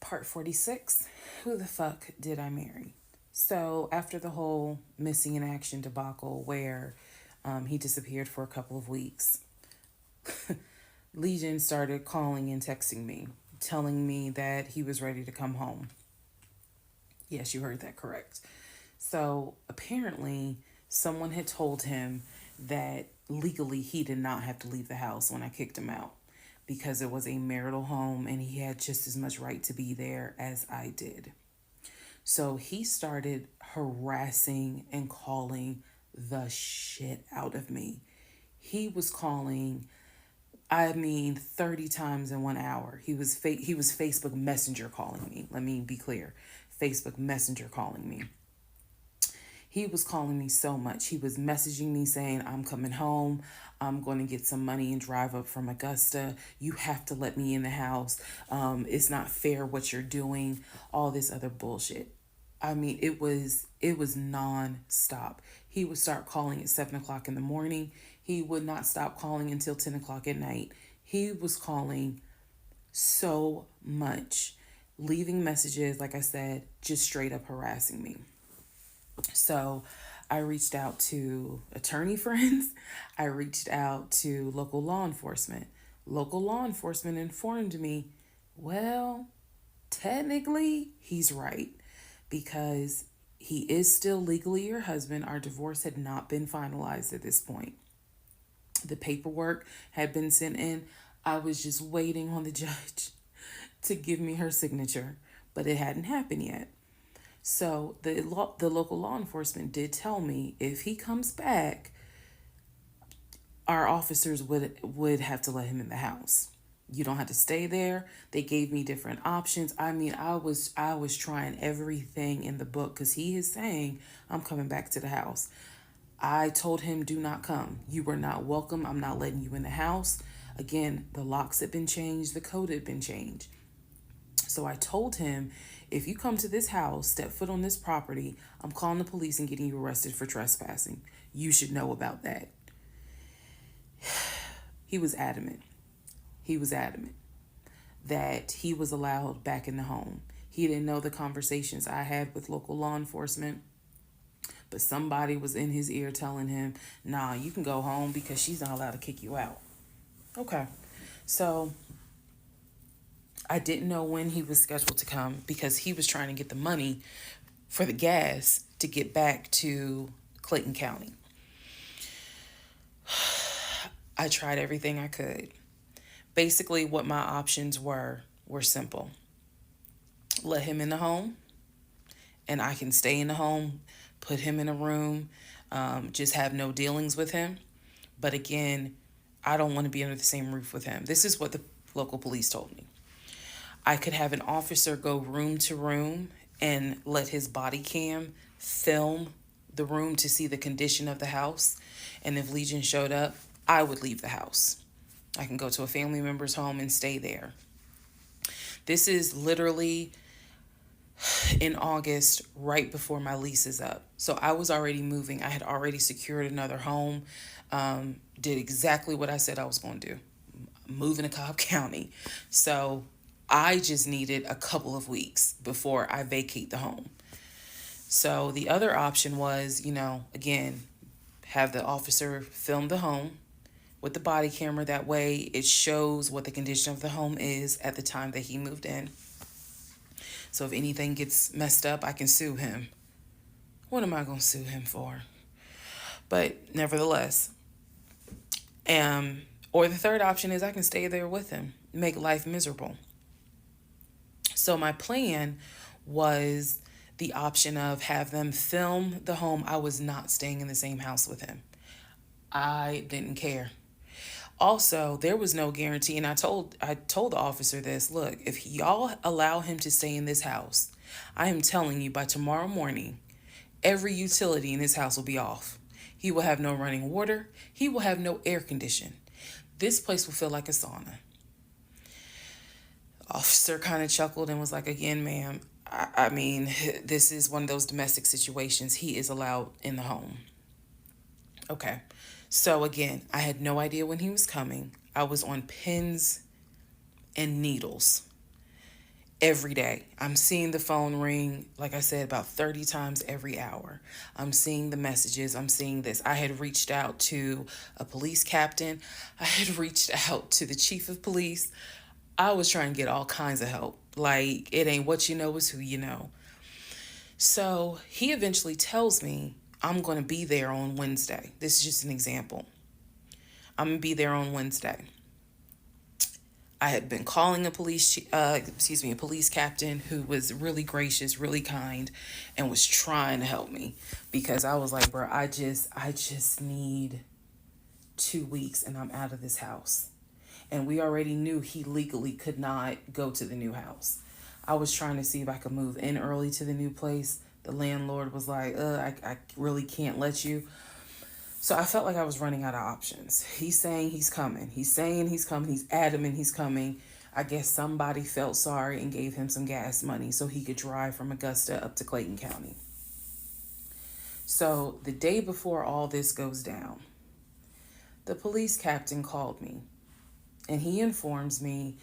Part 46. Who the fuck did I marry? So, after the whole missing in action debacle where he disappeared for a couple of weeks, Legion started calling and texting me, telling me that he was ready to come home. Yes, you heard that correct. So, apparently, someone had told him that legally he did not have to leave the house when I kicked him out because it was a marital home and he had just as much right to be there as I did. So he started harassing and calling the shit out of me. He was calling, 30 times in 1 hour. He was Facebook Messenger calling me. Let me be clear. Facebook Messenger calling me. He was calling me so much. He was messaging me saying, I'm coming home. I'm going to get some money and drive up from Augusta. You have to let me in the house. It's not fair what you're doing. All this other bullshit. It was non-stop. He would start calling at 7 o'clock in the morning. He would not stop calling until 10 o'clock at night. He was calling so much, leaving messages, like I said, just straight up harassing me. So I reached out to attorney friends. I reached out to local law enforcement. Local law enforcement informed me, well, technically, he's right because he is still legally your husband. Our divorce had not been finalized at this point. The paperwork had been sent in. I was just waiting on the judge to give me her signature, but it hadn't happened yet. So the local law enforcement did tell me if he comes back, our officers would have to let him in the house. You don't have to stay there. They gave me different options. I was trying everything in the book because he is saying I'm coming back to the house. I told him, do not come. You were not welcome. I'm not letting you in the house. Again, the locks had been changed. The code had been changed. So I told him, if you come to this house, step foot on this property, I'm calling the police and getting you arrested for trespassing. You should know about that. He was adamant. He was adamant that he was allowed back in the home. He didn't know the conversations I had with local law enforcement, but somebody was in his ear telling him, nah, you can go home because she's not allowed to kick you out. Okay. So I didn't know when he was scheduled to come because he was trying to get the money for the gas to get back to Clayton County. I tried everything I could. Basically, what my options were simple. Let him in the home, and I can stay in the home, put him in a room, just have no dealings with him. But again, I don't want to be under the same roof with him. This is what the local police told me. I could have an officer go room to room and let his body cam film the room to see the condition of the house. And if Legion showed up, I would leave the house. I can go to a family member's home and stay there. This is literally in August, right before my lease is up. So I was already moving. I had already secured another home, did exactly what I said I was going to do, moving to Cobb County. So I just needed a couple of weeks before I vacate the home. So the other option was, again, have the officer film the home with the body camera. That way it shows what the condition of the home is at the time that he moved in. So if anything gets messed up, I can sue him. What am I going to sue him for? But nevertheless, or the third option is I can stay there with him, make life miserable. So my plan was the option of have them film the home. I was not staying in the same house with him. I didn't care. Also, there was no guarantee, and I told the officer this, look, if y'all allow him to stay in this house, I am telling you by tomorrow morning, every utility in this house will be off. He will have no running water. He will have no air condition. This place will feel like a sauna. Officer kind of chuckled and was like, again, ma'am, this is one of those domestic situations. He is allowed in the home. Okay. So again, I had no idea when he was coming. I was on pins and needles. every day. I'm seeing the phone ring, like I said, about 30 times every hour. I'm seeing the messages. I'm seeing this. I had reached out to a police captain, I had reached out to the chief of police. I was trying to get all kinds of help. Like, it ain't what you know, it's who you know. So he eventually tells me, I'm going to be there on Wednesday. This is just an example. I'm going to be there on Wednesday. I had been calling a police captain who was really gracious, really kind, and was trying to help me because I was like, bro, I just need 2 weeks and I'm out of this house. And we already knew he legally could not go to the new house. I was trying to see if I could move in early to the new place. The landlord was like, I really can't let you. So I felt like I was running out of options. He's saying he's coming. He's saying he's coming. He's adamant he's coming. I guess somebody felt sorry and gave him some gas money so he could drive from Augusta up to Clayton County. So the day before all this goes down, the police captain called me and he informs me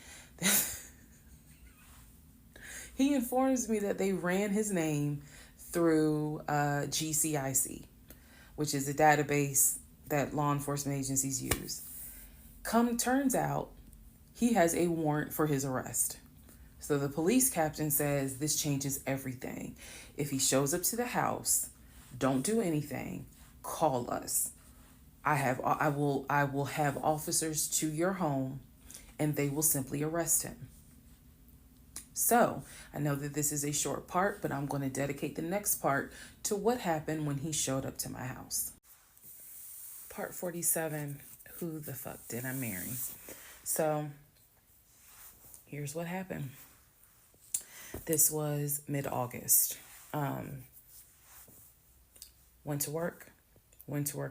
that they ran his name through GCIC, which is a database that law enforcement agencies use. Turns out he has a warrant for his arrest. So the police captain says this changes everything. If he shows up to the house, don't do anything, call us. I will have officers to your home and they will simply arrest him. So, I know that this is a short part, but I'm going to dedicate the next part to what happened when he showed up to my house. Part 47, who the fuck did I marry? So, here's what happened. This was mid-August. Went to work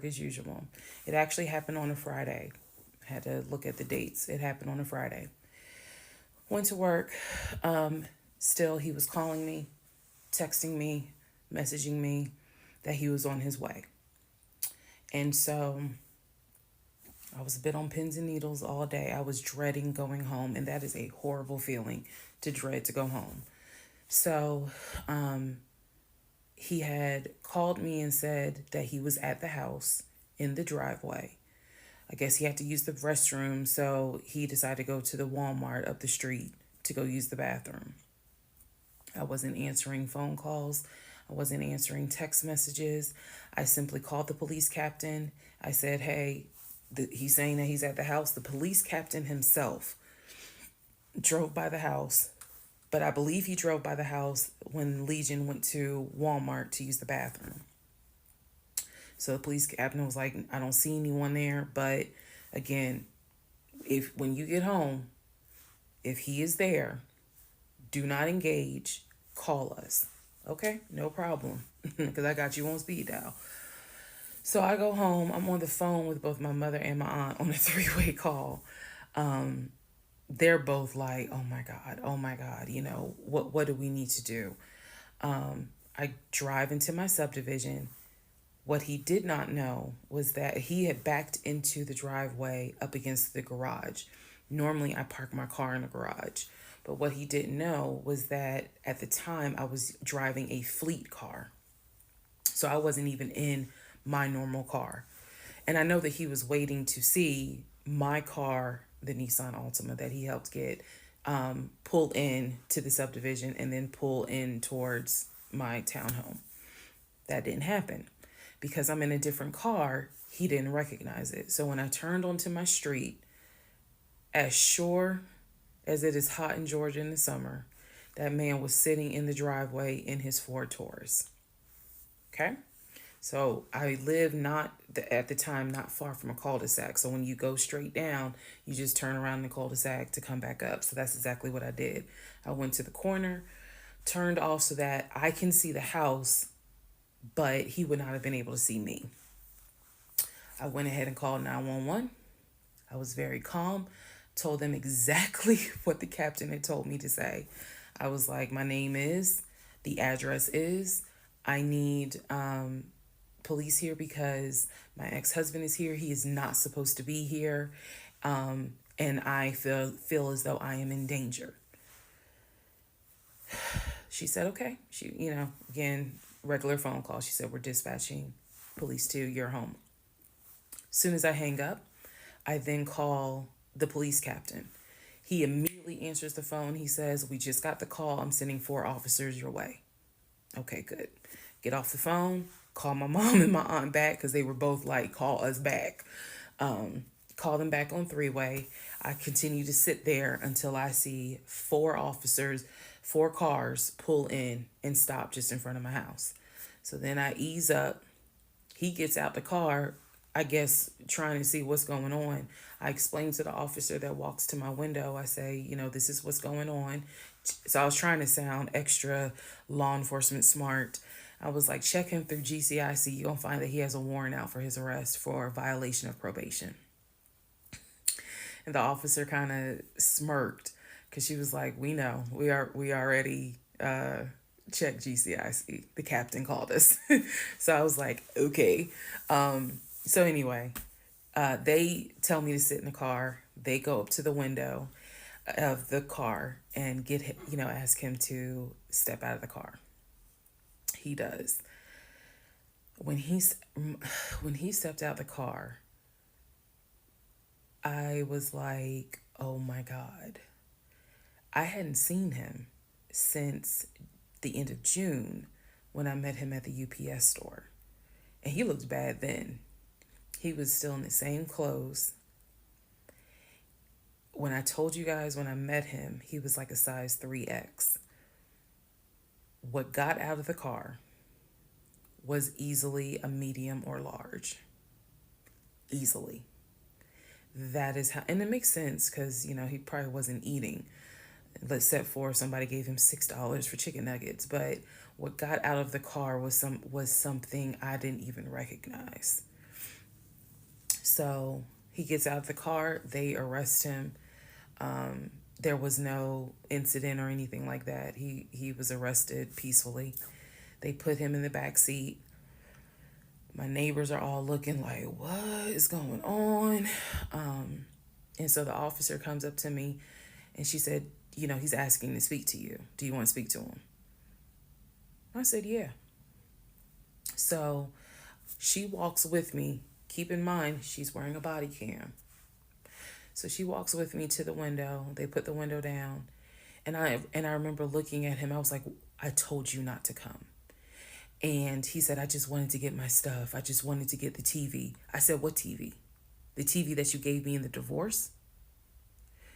as usual. It actually happened on a Friday. I had to look at the dates. It happened on a Friday. Went to work. Still, he was calling me, texting me, messaging me that he was on his way. And so I was a bit on pins and needles all day. I was dreading going home, and that is a horrible feeling, to dread to go home. So he had called me and said that he was at the house in the driveway. I guess he had to use the restroom, so he decided to go to the Walmart up the street to go use the bathroom. I wasn't answering phone calls. I wasn't answering text messages. I simply called the police captain. I said, hey, he's saying that he's at the house. The police captain himself drove by the house, but I believe he drove by the house when Legion went to Walmart to use the bathroom. So the police captain was like, I don't see anyone there, but again, when you get home, if he is there, do not engage, call us. Okay, no problem, because I got you on speed dial. So I go home. I'm on the phone with both my mother and my aunt on a 3-way call. They're both like, oh my God, what do we need to do? I drive into my subdivision. What he did not know was that he had backed into the driveway up against the garage. Normally, I park my car in the garage. But what he didn't know was that at the time, I was driving a fleet car. So I wasn't even in my normal car. And I know that he was waiting to see my car, the Nissan Altima that he helped get, pull in to the subdivision and then pull in towards my townhome. That didn't happen. Because I'm in a different car, he didn't recognize it. So when I turned onto my street, as sure as it is hot in Georgia in the summer, that man was sitting in the driveway in his Ford Taurus. Okay? So I live at the time not far from a cul-de-sac. So when you go straight down, you just turn around the cul-de-sac to come back up. So that's exactly what I did. I went to the corner, turned off so that I can see the house, but he would not have been able to see me. I went ahead and called 911. I was very calm, told them exactly what the captain had told me to say. I was like, my name is, the address is, I need police here because my ex-husband is here. He is not supposed to be here. And I feel as though I am in danger. She said, okay. She, again, regular phone call. She said, we're dispatching police to your home. As soon as I hang up, I then call the police captain. He immediately answers the phone. He says, we just got the call. I'm sending 4 officers your way. Okay, good. Get off the phone, call my mom and my aunt back because they were both like, call us back. Call them back on three-way. I continue to sit there until I see 4 officers, 4 cars pull in and stop just in front of my house. So then I ease up. He gets out the car, I guess trying to see what's going on. I explain to the officer that walks to my window, I say, this is what's going on. So I was trying to sound extra law enforcement smart. I was like, check him through GCIC. You're going to find that he has a warrant out for his arrest for violation of probation. And the officer kind of smirked because she was like, we know. We already checked GCIC. The captain called us. So I was like, okay. So anyway, they tell me to sit in the car. They go up to the window of the car and ask him to step out of the car. He does. When he stepped out the car, I was like, oh my God. I hadn't seen him since the end of June when I met him at the UPS store. And he looked bad then. He was still in the same clothes. When I told you guys when I met him, he was like a size 3X. What got out of the car was easily a medium or large. Easily. That is how, and it makes sense because, he probably wasn't eating. Let's set for somebody gave him $6 for chicken nuggets. But what got out of the car was something I didn't even recognize. So he gets out of the car, they arrest him. There was no incident or anything like that. He was arrested peacefully. They put him in the back seat. My neighbors are all looking like, what is going on? And so the officer comes up to me and she said, he's asking to speak to you. Do you want to speak to him? I said, yeah. So she walks with me. Keep in mind, she's wearing a body cam. So she walks with me to the window. They put the window down. And I remember looking at him. I was like, I told you not to come. And he said, I just wanted to get my stuff. I just wanted to get the TV. I said, what TV? The TV that you gave me in the divorce?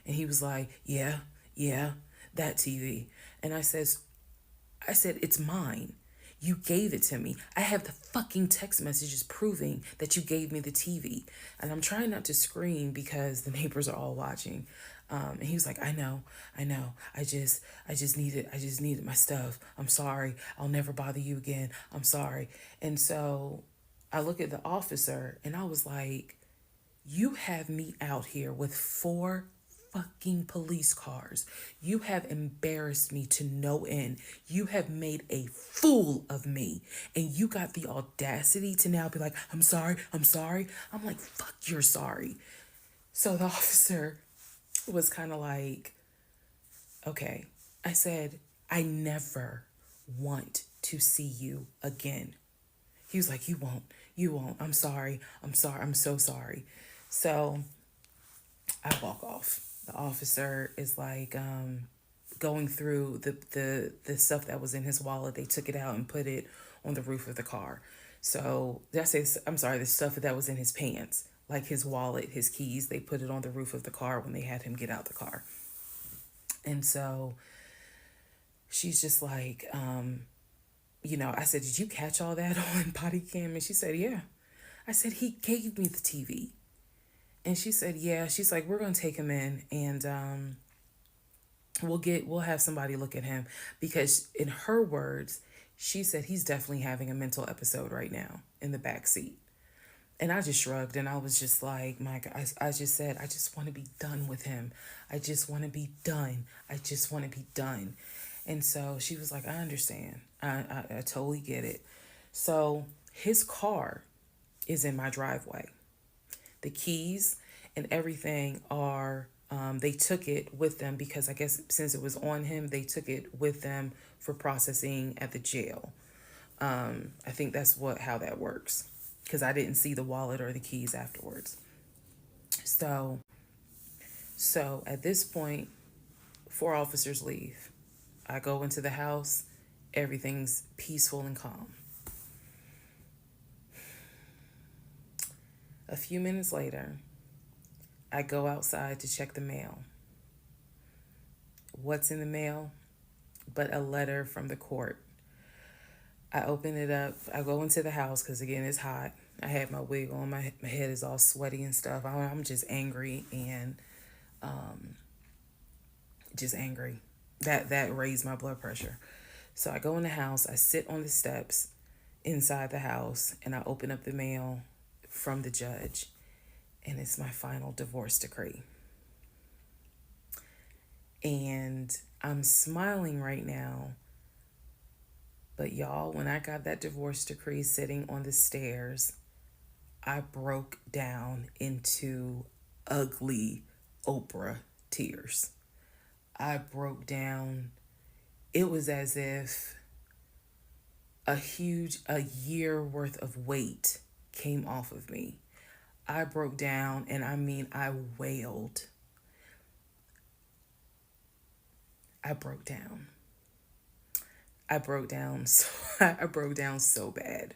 And he was like, yeah, that TV. And I said, it's mine. You gave it to me. I have the fucking text messages proving that you gave me the TV. And I'm trying not to scream because the neighbors are all watching. And he was like, I know. I just needed my stuff. I'm sorry. I'll never bother you again. I'm sorry. And so I look at the officer and I was like, you have me out here with 4 fucking police cars. You have embarrassed me to no end. You have made a fool of me. And you got the audacity to now be like, I'm sorry. I'm like, fuck, you're sorry. So the officer was kind of like, okay. I said, I never want to see you again. He was like, you won't. I'm sorry. I'm so sorry. So I walk off. The officer is like going through the stuff that was in his wallet. They took it out and put it on the roof of the car. So the stuff that was in his pants, like his wallet, his keys, they put it on the roof of the car when they had him get out the car. And so she's just like, I said, did you catch all that on body cam? And she said, yeah. I said, he gave me the TV. And she said, yeah. She's like, we're going to take him in and we'll have somebody look at him because in her words, she said he's definitely having a mental episode right now in the back seat. And I just shrugged and I was just like, my God, I just said, I just want to be done with him. I just want to be done. And so she was like, I understand. I totally get it. So his car is in my driveway. The keys and everything are They took it with them because I guess since it was on him, they took it with them for processing at the jail. I think that's how that works, because I didn't see the wallet or the keys afterwards. So at this point, 4 officers leave. I go into the house. Everything's peaceful and calm. A few minutes later, I go outside to check the mail. What's in the mail but a letter from the court? I open it up. I go into the house because, again, it's hot. I had my wig on. My head is all sweaty and stuff. I'm just angry and just angry. That raised my blood pressure. So I go in the house. I sit on the steps inside the house and I open up the mail from the judge. And it's my final divorce decree. And I'm smiling right now. But y'all, when I got that divorce decree sitting on the stairs, I broke down into ugly Oprah tears. I broke down. It was as if a year worth of weight came off of me. I broke down, and I mean, I wailed. I broke down. I broke down so bad.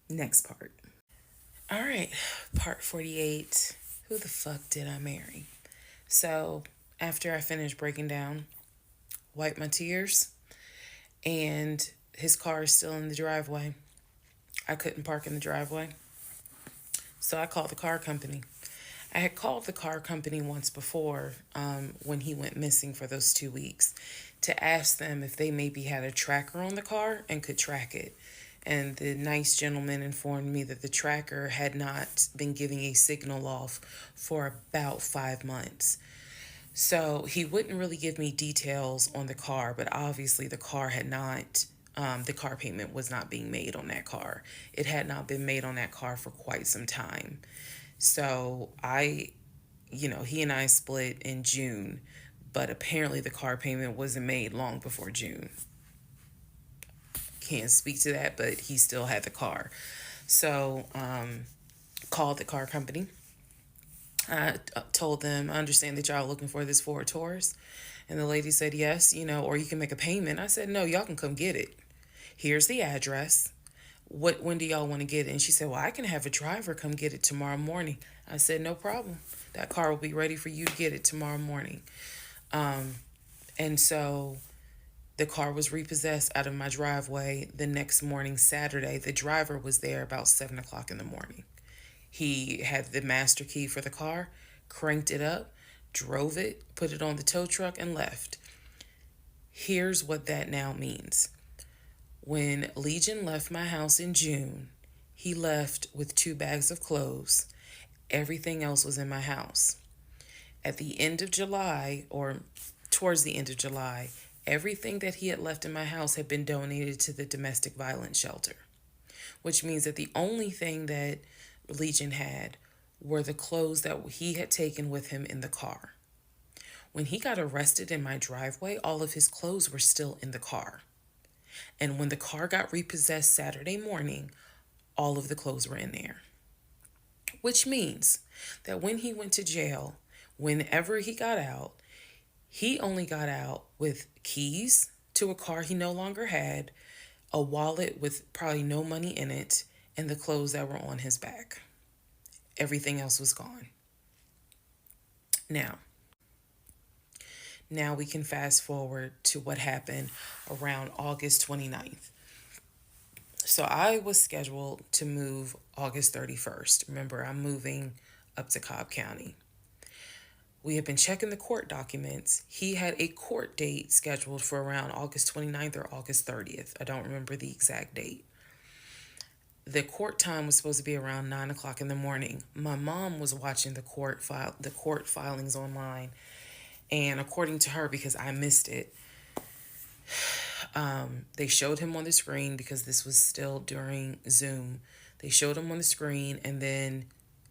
Next part. All right, part 48. Who the fuck did I marry? So after I finished breaking down, wiped my tears, and his car is still in the driveway. I couldn't park in the driveway. So I called the car company. I had called the car company once before when he went missing for those 2 weeks to ask them if they maybe had a tracker on the car and could track it. And the nice gentleman informed me that the tracker had not been giving a signal off for about 5 months. So he wouldn't really give me details on the car, but obviously the car payment was not being made on that car. It had not been made on that car for quite some time. So he and I split in June, but apparently the car payment wasn't made long before June. Can't speak to that, but he still had the car. So, called the car company. I told them, I understand that y'all are looking for this Ford Taurus. And the lady said, yes, or you can make a payment. I said, no, y'all can come get it. Here's the address. When do y'all want to get it? And she said, well, I can have a driver come get it tomorrow morning. I said, no problem. That car will be ready for you to get it tomorrow morning. And so the car was repossessed out of my driveway the next morning, Saturday. The driver was there about 7 o'clock in the morning. He had the master key for the car, cranked it up, drove it, put it on the tow truck, and left. Here's what that now means. When Legion left my house in June, he left with 2 bags of clothes. Everything else was in my house. At the end of July, or towards the end of July, everything that he had left in my house had been donated to the domestic violence shelter, which means that the only thing that Legion had were the clothes that he had taken with him in the car. When he got arrested in my driveway, all of his clothes were still in the car. And when the car got repossessed Saturday morning, all of the clothes were in there. Which means that when he went to jail, whenever he got out, he only got out with keys to a car he no longer had, a wallet with probably no money in it, and the clothes that were on his back. Everything else was gone. Now we can fast forward to what happened around August 29th. So I was scheduled to move August 31st. Remember, I'm moving up to Cobb County. We had been checking the court documents. He had a court date scheduled for around August 29th or August 30th. I don't remember the exact date. The court time was supposed to be around 9 o'clock in the morning. My mom was watching the court filings online. And according to her, because I missed it, they showed him on the screen because this was still during Zoom. They showed him on the screen, and then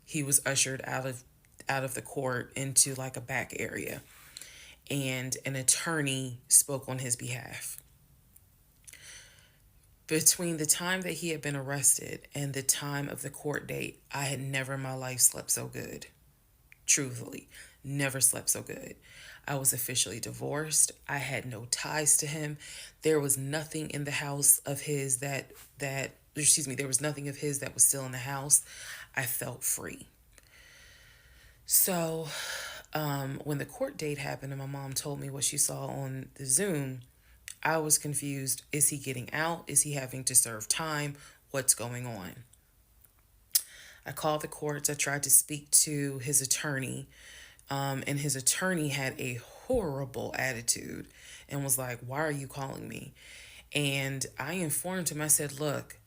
he was ushered out of out of the court into like a back area, and an attorney spoke on his behalf. Between the time that he had been arrested and the time of the court date, I had never in my life slept so good. Truthfully, never slept so good. I was officially divorced. I had no ties to him. There was nothing in the house of his there was nothing of his that was still in the house. I felt free. So, when the court date happened and my mom told me what she saw on the Zoom, I was confused. Is he getting out? Is he having to serve time? What's going on? I called the courts. I tried to speak to his attorney, and his attorney had a horrible attitude and was like, "Why are you calling me?" And I informed him, I said, "Look,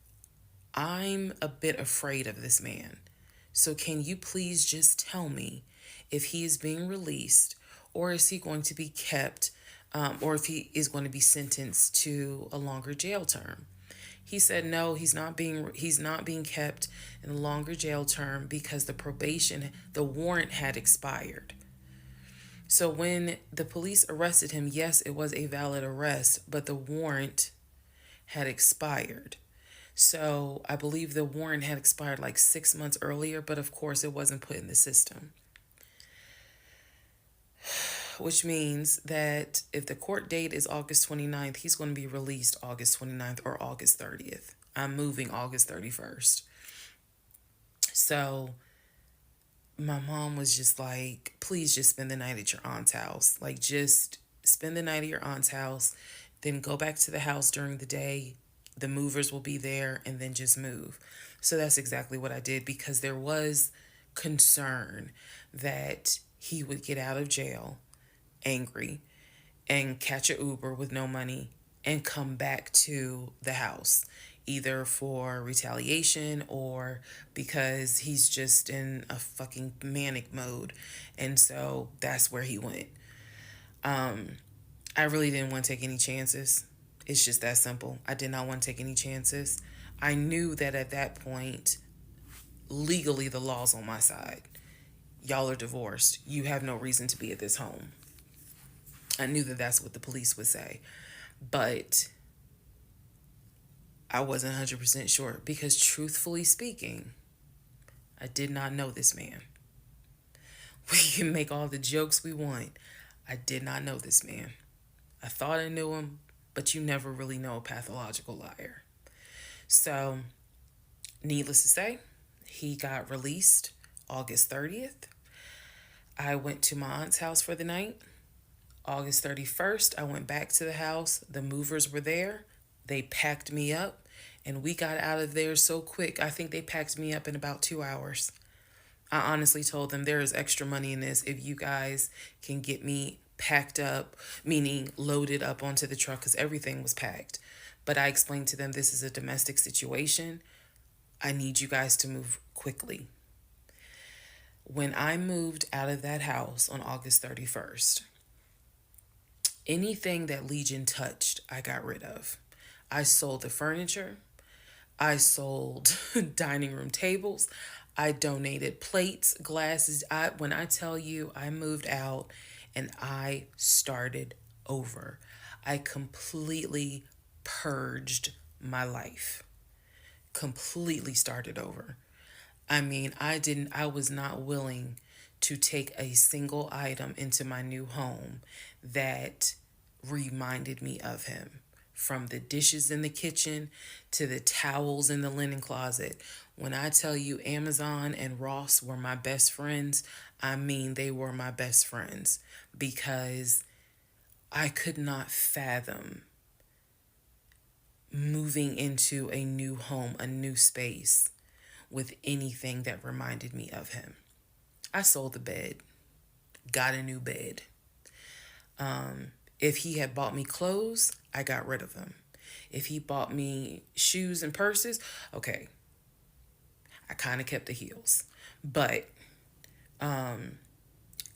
I'm a bit afraid of this man. So can you please just tell me if he is being released, or is he going to be kept, or if he is going to be sentenced to a longer jail term?" He said no, he's not being kept in a longer jail term because the warrant had expired. So when the police arrested him, yes, it was a valid arrest, but the warrant had expired. So I believe the warrant had expired like 6 months earlier, but of course it wasn't put in the system. Which means that if the court date is August 29th, he's going to be released August 29th or August 30th. I'm moving August 31st. So my mom was just like, please just spend the night at your aunt's house. Like, just spend the night at your aunt's house, then go back to the house during the day. The movers will be there, and then just move. So that's exactly what I did, because there was concern that he would get out of jail angry and catch a Uber with no money and come back to the house, either for retaliation or because he's just in a fucking manic mode. And so that's where he went. I really didn't want to take any chances. It's just that simple. I did not want to take any chances. I knew that at that point, legally, the law's on my side. Y'all are divorced. You have no reason to be at this home. I knew that that's what the police would say. But I wasn't 100% sure, because truthfully speaking, I did not know this man. We can make all the jokes we want. I did not know this man. I thought I knew him, but you never really know a pathological liar. So, needless to say, he got released August 30th. I went to my aunt's house for the night. August 31st, I went back to the house. The movers were there. They packed me up, and we got out of there so quick. I think they packed me up in about 2 hours. I honestly told them, there is extra money in this if you guys can get me packed up, meaning loaded up onto the truck, because everything was packed. But I explained to them, this is a domestic situation. I need you guys to move quickly. When I moved out of that house on August 31st, anything that Legion touched, I got rid of. I sold the furniture. I sold dining room tables. I donated plates, glasses. When I tell you, I moved out and I started over. I completely purged my life. Completely started over. I mean, I was not willing to take a single item into my new home that reminded me of him. From the dishes in the kitchen to the towels in the linen closet. When I tell you Amazon and Ross were my best friends, I mean they were my best friends, because I could not fathom moving into a new home, a new space, with anything that reminded me of him. I sold the bed, got a new bed. If he had bought me clothes, I got rid of them. If he bought me shoes and purses, okay, I kind of kept the heels. But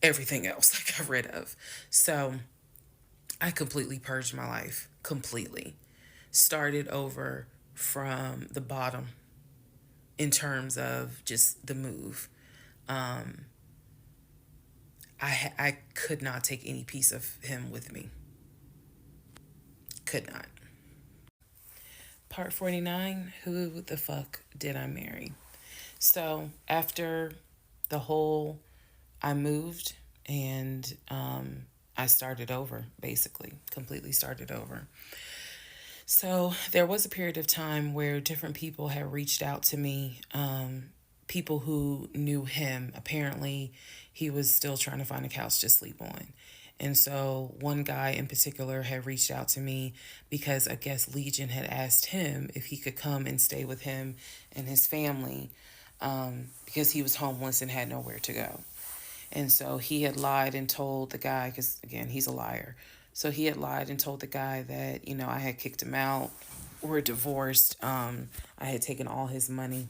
everything else I got rid of. So I completely purged my life. Completely. Started over from the bottom in terms of just the move. I could not take any piece of him with me. Could not. Part 49, who the fuck did I marry? So after the whole, I moved and I started over, basically, completely started over. So there was a period of time where different people had reached out to me, people who knew him. Apparently, he was still trying to find a couch to sleep on. And so one guy in particular had reached out to me because I guess Legion had asked him if he could come and stay with him and his family, because he was homeless and had nowhere to go. And so he had lied and told the guy, because again, he's a liar. So he had lied and told the guy that, I had kicked him out. We're divorced. I had taken all his money.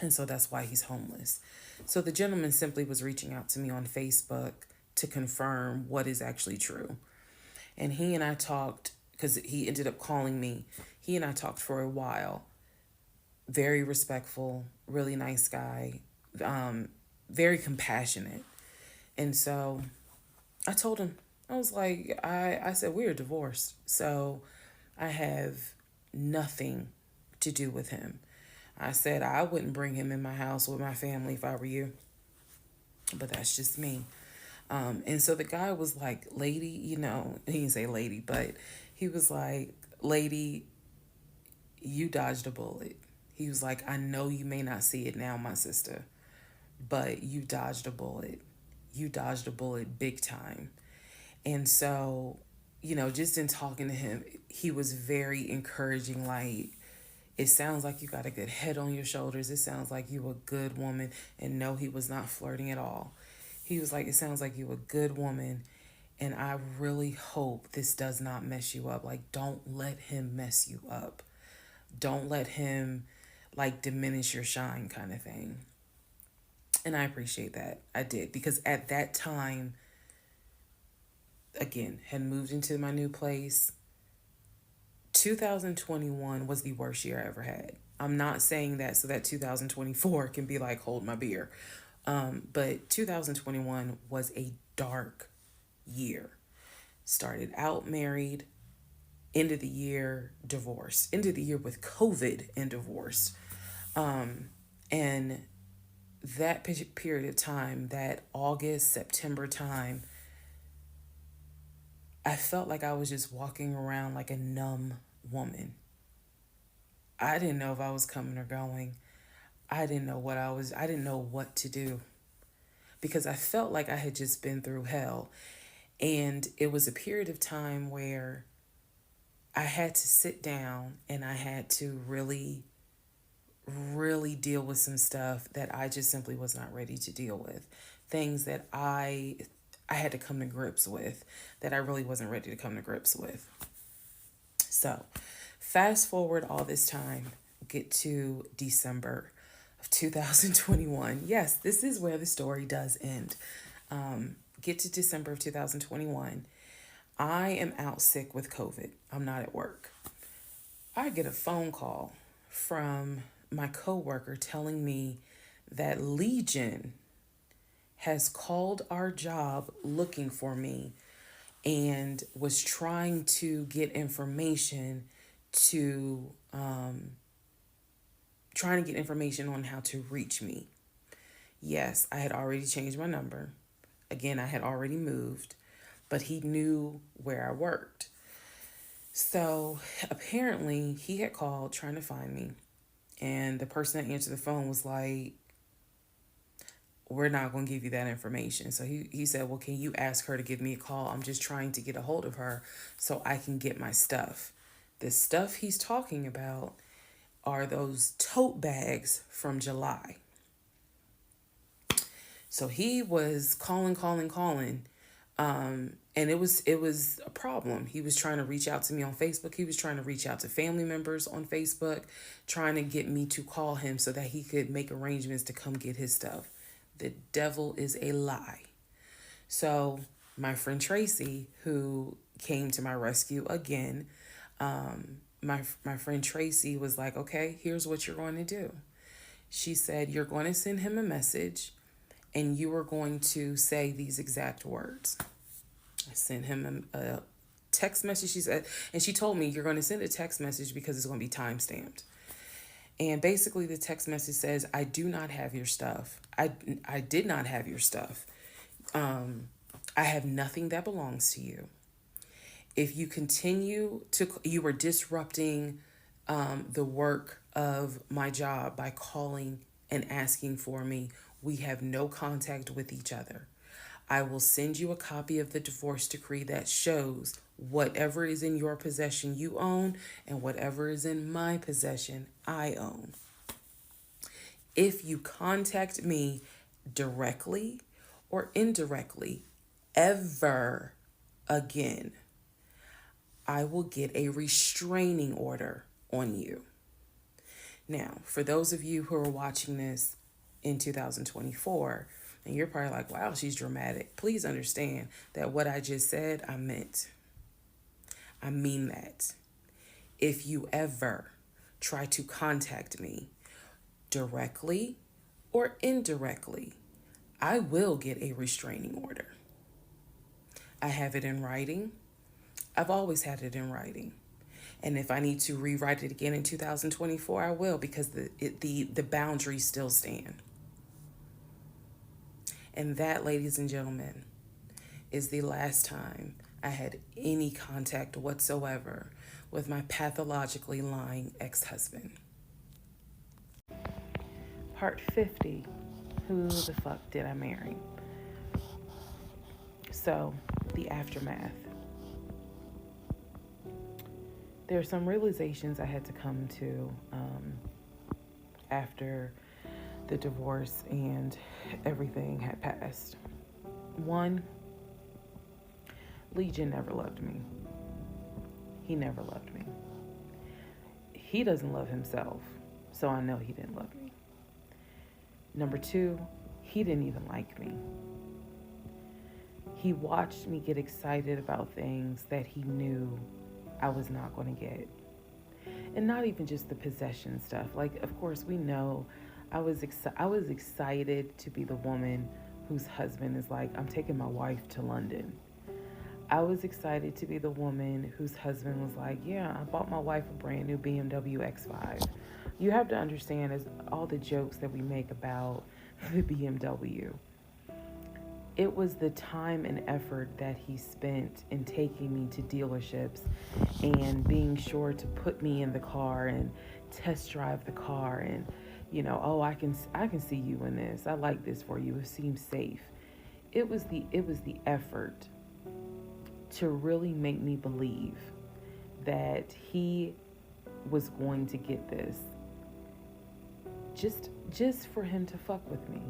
And so that's why he's homeless. So the gentleman simply was reaching out to me on Facebook to confirm what is actually true. And he and I talked, because he ended up calling me. He and I talked for a while. Very respectful, really nice guy, very compassionate. And so I told him, I was like, I said, we're divorced. So I have nothing to do with him. I said, I wouldn't bring him in my house with my family if I were you. But that's just me. And so the guy was like, lady, he didn't say lady, but he was like, lady, you dodged a bullet. He was like, I know you may not see it now, my sister, but you dodged a bullet. You dodged a bullet big time. And so, just in talking to him, he was very encouraging. Like, it sounds like you got a good head on your shoulders. It sounds like you a good woman. And no, he was not flirting at all. He was like, it sounds like you a good woman. And I really hope this does not mess you up. Like, don't let him mess you up. Don't let him, like, diminish your shine, kind of thing. And I appreciate that. I did. Because at that time, again, had moved into my new place. 2021 was the worst year I ever had. I'm not saying that so that 2024 can be like, hold my beer. But 2021 was a dark year. Started out married, end of the year divorce, end of the year with COVID and divorce. And that period of time, that August, September time, I felt like I was just walking around like a numb woman. I didn't know if I was coming or going. I didn't know what to do because I felt like I had just been through hell. And it was a period of time where I had to sit down and I had to really, really deal with some stuff that I just simply was not ready to deal with. Things that I had to come to grips with that I really wasn't ready to come to grips with. So, fast forward all this time, get to December of 2021. Yes, this is where the story does end. Get to December of 2021. I am out sick with COVID. I'm not at work. I get a phone call from my coworker telling me that Legion has called our job looking for me and was trying to get information to trying to get information on how to reach me. Yes, I had already changed my number. Again, I had already moved, but he knew where I worked. So apparently he had called trying to find me, and the person that answered the phone was like, we're not going to give you that information. So he said, well, can you ask her to give me a call? I'm just trying to get a hold of her so I can get my stuff. The stuff he's talking about are those tote bags from July. So he was calling. And it was a problem. He was trying to reach out to me on Facebook. He was trying to reach out to family members on Facebook, trying to get me to call him so that he could make arrangements to come get his stuff. The devil is a lie. So my friend Tracy, who came to my rescue again, my friend Tracy was like, okay, here's what you're going to do. She said, you're going to send him a message and you are going to say these exact words. I sent him a text message. She said, and she told me, you're going to send a text message because it's going to be time stamped. And basically, the text message says, I do not have your stuff. I did not have your stuff. I have nothing that belongs to you. If you continue to, you are disrupting the work of my job by calling and asking for me. We have no contact with each other. I will send you a copy of the divorce decree that shows whatever is in your possession you own and whatever is in my possession I own. If you contact me directly or indirectly ever again, I will get a restraining order on you. Now, for those of you who are watching this in 2024, and you're probably like, wow, she's dramatic. Please understand that what I just said, I meant. I mean that. If you ever try to contact me directly or indirectly, I will get a restraining order. I have it in writing. I've always had it in writing. And if I need to rewrite it again in 2024, I will, because the boundaries still stand. And that, ladies and gentlemen, is the last time I had any contact whatsoever with my pathologically lying ex-husband. Part 50, who the fuck did I marry? So, the aftermath. There are some realizations I had to come to after the divorce and everything had passed. One, Legion never loved me. He never loved me. He doesn't love himself, so I know he didn't love me. Number two, he didn't even like me. He watched me get excited about things that he knew I was not going to get. And not even just the possession stuff. Like, of course, we know I was excited to be the woman whose husband is like, I'm taking my wife to London. I was excited to be the woman whose husband was like, yeah, I bought my wife a brand new BMW X5. You have to understand, as all the jokes that we make about the BMW, it was the time and effort that he spent in taking me to dealerships and being sure to put me in the car and test drive the car and, you know, oh, I can see you in this. I like this for you. It seems safe. It was the effort to really make me believe that he was going to get this just for him to fuck with me.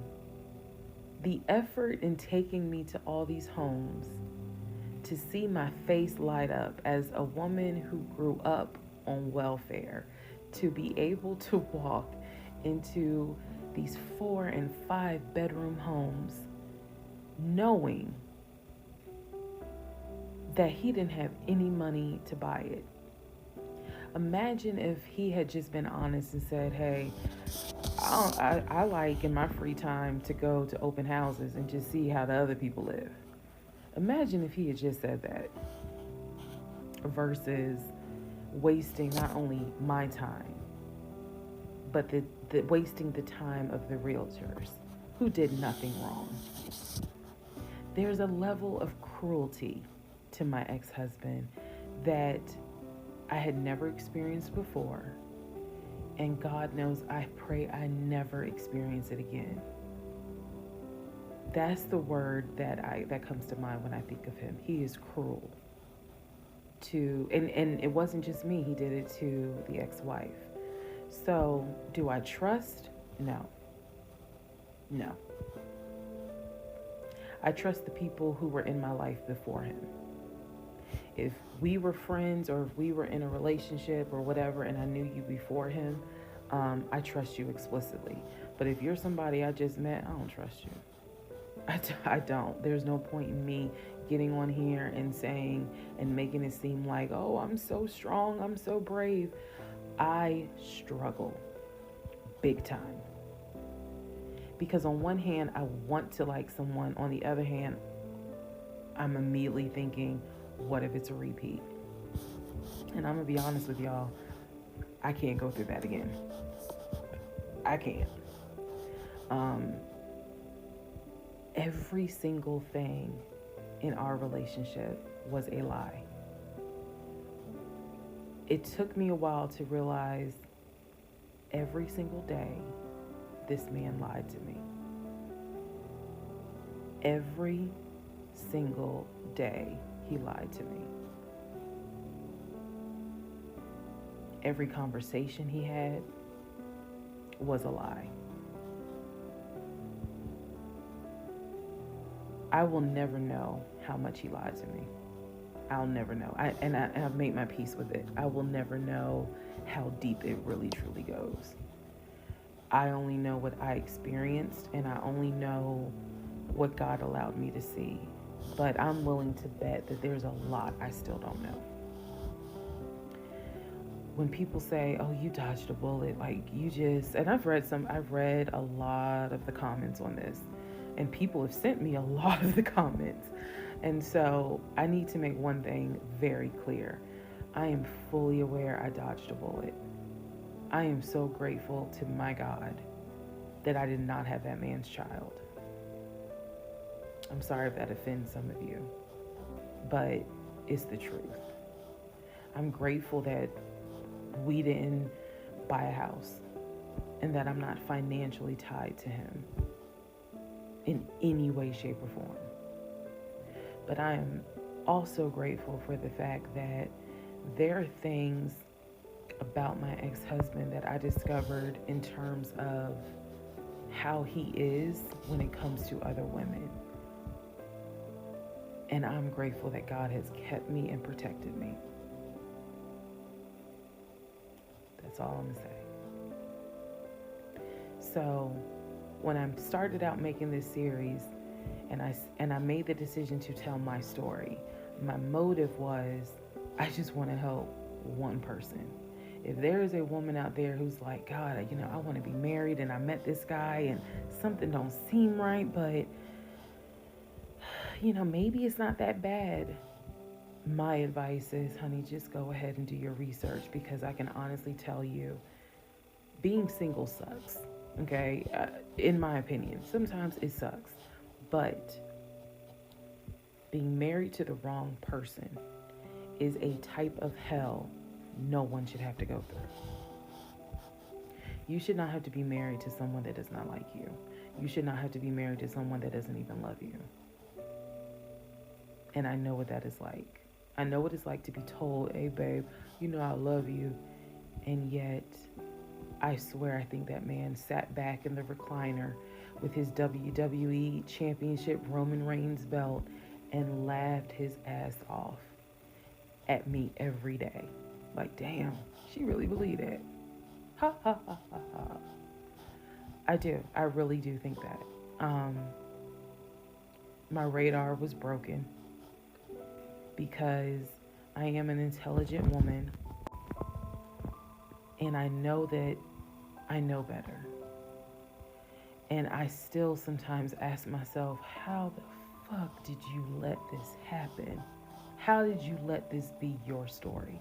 The effort in taking me to all these homes to see my face light up as a woman who grew up on welfare, to be able to walk into these 4 and 5 bedroom homes knowing that he didn't have any money to buy it. Imagine if he had just been honest and said, hey, I like in my free time to go to open houses and just see how the other people live. Imagine if he had just said that versus wasting not only my time, but the wasting the time of the realtors who did nothing wrong. There's a level of cruelty to my ex-husband that I had never experienced before. And God knows, I pray I never experience it again. That's the word that comes to mind when I think of him. He is cruel. And it wasn't just me, he did it to the ex-wife. So, do I trust? No. I trust the people who were in my life before him. If we were friends or if we were in a relationship or whatever and I knew you before him, I trust you explicitly. But if you're somebody I just met, I don't trust you. I don't. There's no point in me getting on here and saying and making it seem like, oh, I'm so strong, I'm so brave. I struggle big time. Because on one hand, I want to like someone. On the other hand, I'm immediately thinking, what if it's a repeat? And I'm going to be honest with y'all, I can't go through that again. I can't. Every single thing in our relationship was a lie. It took me a while to realize every single day this man lied to me. Every single day he lied to me. Every conversation he had was a lie. I will never know how much he lied to me. I'll never know. I've made my peace with it. I will never know how deep it really truly goes. I only know what I experienced, and I only know what God allowed me to see. But I'm willing to bet that there's a lot I still don't know. When people say, oh, you dodged a bullet, like you just, and I've read a lot of the comments on this, and people have sent me a lot of the comments. And so I need to make one thing very clear. I am fully aware I dodged a bullet. I am so grateful to my God that I did not have that man's child. I'm sorry if that offends some of you, but it's the truth. I'm grateful that we didn't buy a house and that I'm not financially tied to him in any way, shape, or form. But I am also grateful for the fact that there are things about my ex-husband that I discovered in terms of how he is when it comes to other women. And I'm grateful that God has kept me and protected me. That's all I'm gonna say. So when I started out making this series and I made the decision to tell my story, my motive was I just want to help one person. If there is a woman out there who's like, God, I want to be married and I met this guy and something don't seem right, but maybe it's not that bad. My advice is, honey, just go ahead and do your research, because I can honestly tell you, being single sucks, okay? In my opinion, sometimes it sucks, but being married to the wrong person is a type of hell no one should have to go through. You should not have to be married to someone that does not like you. You should not have to be married to someone that doesn't even love you. And I know what that is like. I know what it's like to be told, hey, babe, I love you. And yet, I swear, I think that man sat back in the recliner with his WWE Championship Roman Reigns belt and laughed his ass off at me every day. Like, damn, she really believed that. Ha, ha, ha, ha, ha. I do. I really do think that. My radar was broken because I am an intelligent woman, and I know that I know better. And I still sometimes ask myself, how the fuck did you let this happen? How did you let this be your story?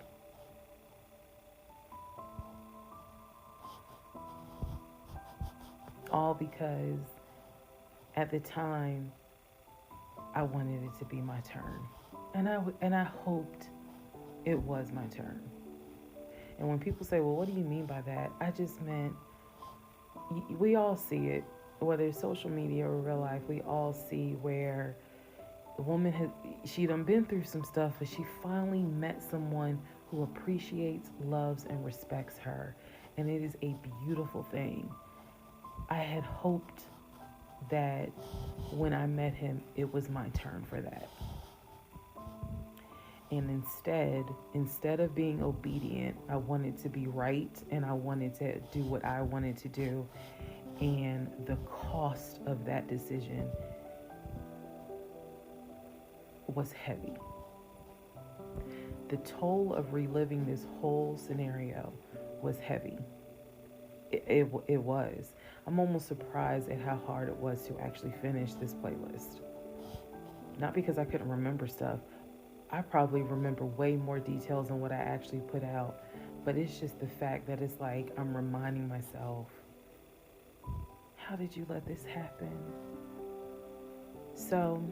All because at the time I wanted it to be my turn. And I hoped it was my turn. And when people say, well, what do you mean by that? I just meant, we all see it, whether it's social media or real life, we all see where the woman she done been through some stuff, but she finally met someone who appreciates, loves, and respects her. And it is a beautiful thing. I had hoped that when I met him, it was my turn for that. And instead of being obedient, I wanted to be right, and I wanted to do what I wanted to do. And the cost of that decision was heavy. The toll of reliving this whole scenario was heavy. It was. I'm almost surprised at how hard it was to actually finish this playlist. Not because I couldn't remember stuff. I probably remember way more details than what I actually put out. But it's just the fact that it's like I'm reminding myself, how did you let this happen? So,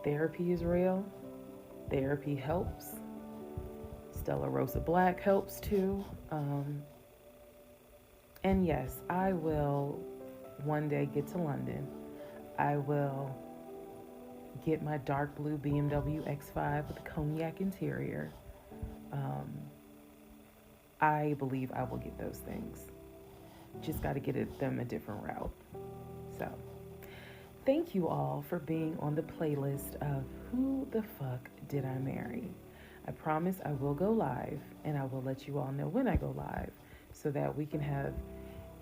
therapy is real. Therapy helps. Stella Rosa Black helps too. And yes, I will one day get to London. I will get my dark blue BMW X5 with a cognac interior. I believe I will get those things. Just got to get them a different route. So, thank you all for being on the playlist of Who the Fuck Did I Marry? I promise I will go live, and I will let you all know when I go live so that we can have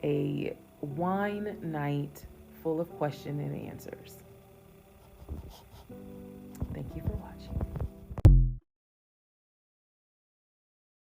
a wine night full of question and answers. Thank you for watching.